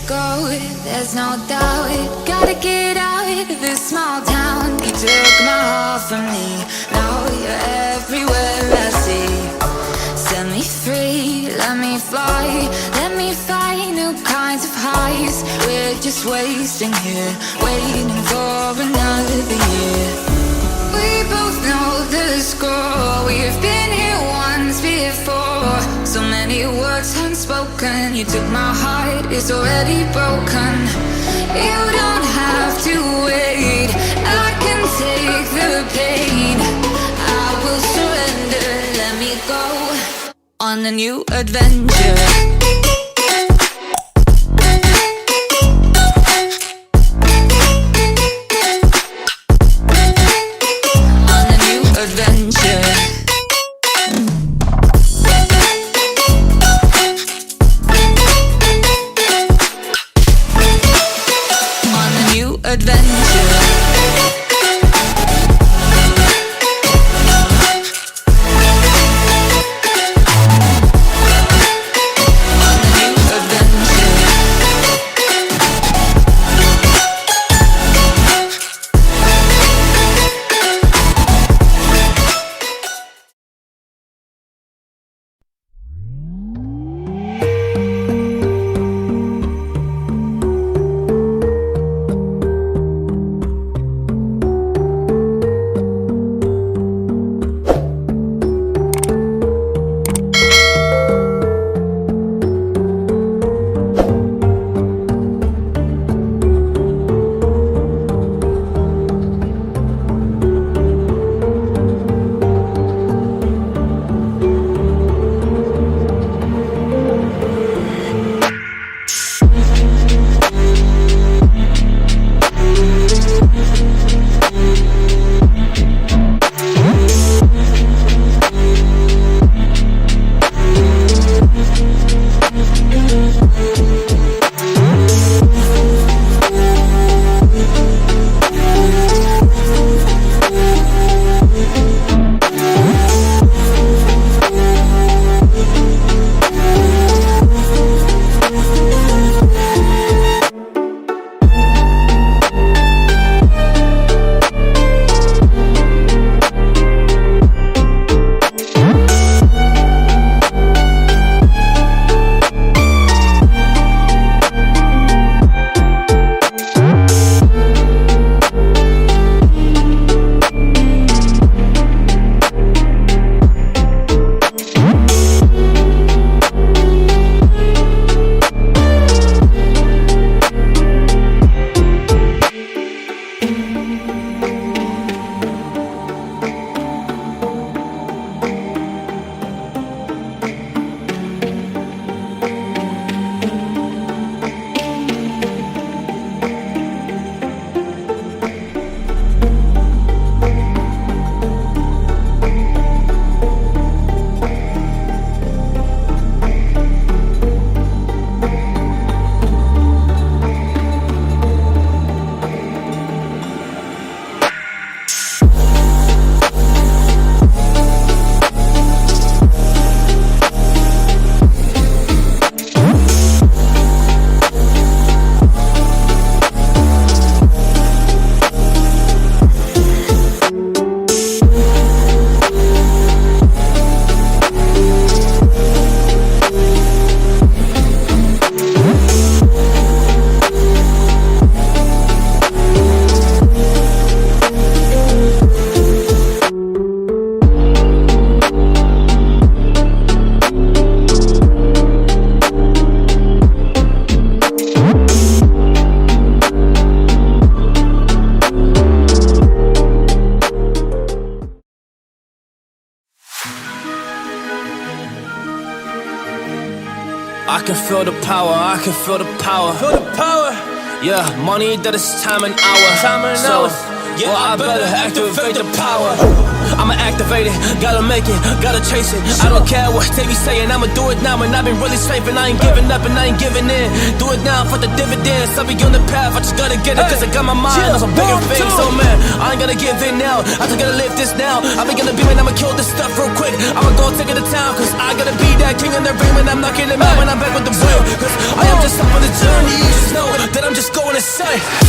go, there's no doubt. Gotta get out of this small town. You took my heart from me, now you're everywhere I see. Set me free, let me fly, let me find new kinds of highs. We're just wasting here, waiting for another year. We both know the score, we've been here once before. So many words unspoken, you took my heart, it's already broken. You don't have to wait, I can take the pain. I will surrender, let me go on a new adventure. I can feel the power, I can feel the power. Feel the power. Yeah, money that is time and hour. Time and hour. Yeah, well, I better activate the power. I'ma activate it, gotta make it, gotta chase it. I don't care what they be saying, I'ma do it now. And I've been really straight, and I ain't giving up and I ain't giving in. Do it now for the dividends, I'll be on the path, I just gotta get it. Cause I got my mind on some bigger things. So man, I ain't gonna give in now, I just gotta live this now. I be gonna be when I'ma kill this stuff real quick. I'ma go take it to town, cause I gotta be that king in the ring when I'm knocking them out. When I'm back with the real, cause I am just up on the journey. it.